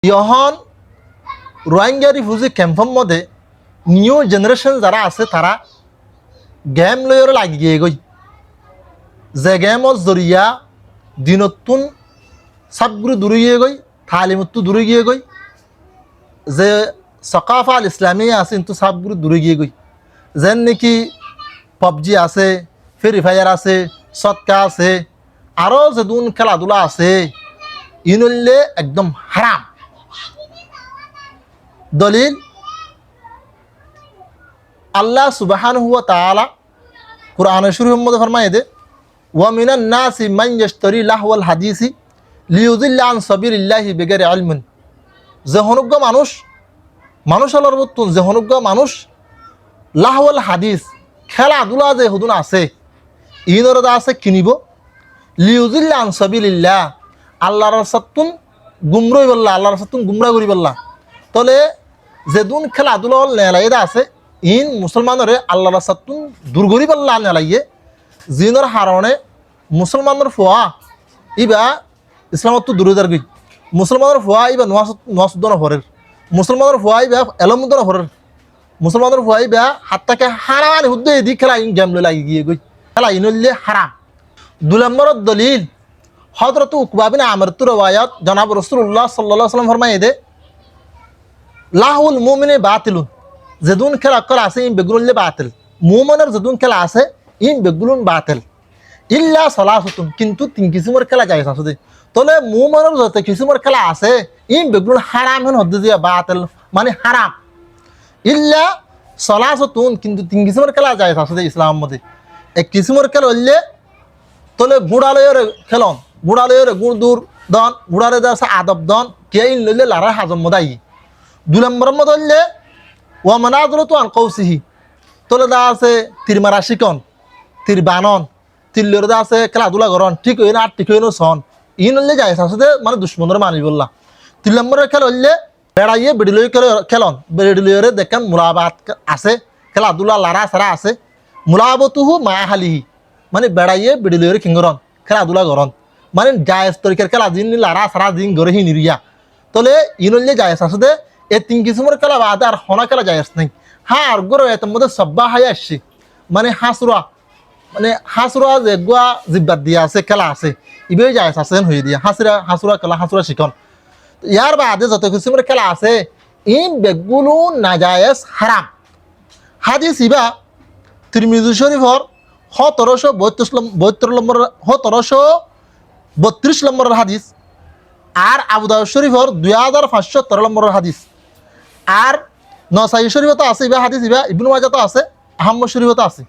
ইহন Rohingya refugee ক্যাম্পের মধ্যে new generation যারা আছে তারা গেম লয়ের লাগি গিয়ে গই যে গেমর জরিয়া দিনতুন সবগুলো দূরে গিয়ে গই তালিমত্তু দূরে গিয়ে গই যে সকাফা আল ইসলামী আছে কিন্তু সবগুলো দূরে গিয়ে গই যেন নাকি পাবজি আছে ফ্রি ফায়ার আছে সৎকা আছে আরও যেদুন খেলাধুলা আছে ইনলে একদম হারাম দলিল আল্লাহ সুবহানাহু ওয়া তাআলা কুরআন শরীফের মধ্যে ফরমায়ে দে ওয়া মিনান নাসি মান ইয়াশতারি লাহওয়াল হাদিসি লিয়ুযিল্লা আন সাবিলিল্লাহি বিগাইরি ইলমিন যে হনুগ্য মানুষ হলার মতন যে হনুগ্য মানুষ লাহওয়াল হাদিস খেলাধুলা যে হুদুন আছে ইনরদা আছে কিনিব লিয়ুযিল্লা আন সাবিলিল্লাহ আল্লাহর রাস্তাতুন গুমরাই বললা আল্লাহর রাস্তাতুন গুমরা করি বললা তলে যেদুন খেলাধুলা নেলাইদা আছে ইন মুসলমানরে আল্লাহর রাস্তাতুন দূর করি বললা নেলাইয়ে জিনর হারণে মুসলমানের ফোয়া ইবা ইসলামত দূরদার গই মুসলমানের ফোয়া ইবা নোয়াসুদ্দন হরের মুসলমানের ফোয়া ইবা এলমুদ্দন হরের মুসলমানের ফোয়া ইবা হাত্তাকে হারানি হুদ্দে দি খেলা ইন গেম লাগি গিয়ে গই খেলা ইনলে হারাম 2 নম্বরের দলিল হযরত উকবা বিন আমর রওয়ায়াত জনাব রাসূলুল্লাহ সাল্লাল্লাহু আলাইহি ওয়াসাল্লাম ফরমায়ে দে লাহুল মুমিনে বাতিলুন যেদুন খেলা করা আছে ইন বেগুললে বাতিল মুমিনের যেদুন খেলা আছে ইন বেগুলুন বাতিল ইল্লা সালাসাতুন কিন্তু 3 কিসিমের খেলা যায় আছে তলে মুমিনের যত কিসিমের খেলা আছে ইন বেগুলুন হারাম হন হদ্দে দিয়া বাতিল মানে হারাম ইল্লা সালাসাতুন কিন্তু 3 কিসিমের খেলা যায় আছে ইসলামের মধ্যে এক কিসিমের খেলা হইলে তলে গুড়ালয়ের খেলন গুড়ালয়ের গুড় দূর দন গুড়ালে আছে আদব দন কে ইন লইলে লারা হাজম মদাই 2 নম্বরের মধ্যে হইলে ওয়া মানাদুরতু আন কৌসিহি তলে দা আছে তীর মারা শিকন তীর বানন তিল্লের দা আছে খেলাধুলা করন ঠিক হইনা আর ঠিক হইনো সন ইন হইলে যায় আছে মানে দুশ্মনের মানি বললা 3 নম্বরের খেলা হইলে বেড়াইয়ে বেড়িলই খেলন বেড়িলইরে দেখেন মুলাবাত আছে খেলাধুলা লারা সারা আছে মুলাবাতুহু মাহালিহি মানে বেড়াইয়ে বেড়িলইরে কিংগরন খেলাধুলা করন মানে জায়েজ তরিকার খেলা দিন লারা সারা দিন গরে হি নিরিয়া তলে ইন হইলে যায় আছে এই 3 কিসিমের খেলা বাদ আর হনা খেলা যায় নাই হ্যাঁ আর গরো এর মধ্যে সব্বা হাই আসছে মানে হাসুরা যে গোয়া জিব্বাত দিয়া আছে খেলা আছে ইবে যায় আছে হয়ে দিয়া হাসুরা খেলা হাসুরা শিখন ইয়ার বাদে যত কিসিমের খেলা আছে ইন বেগুলো নাজায়েজ হারাম হাদিস ইবা তিরমিজি শরীফর 1732 নম্বরের হাদিস আর আবু দাউদ শরীফর 2513 নম্বরের হাদিস আর নসাই শরীফতে আছে ইবা হাদিস ইবা ইবনু মাজাহ তো আছে আহমদ শরীফতে আছে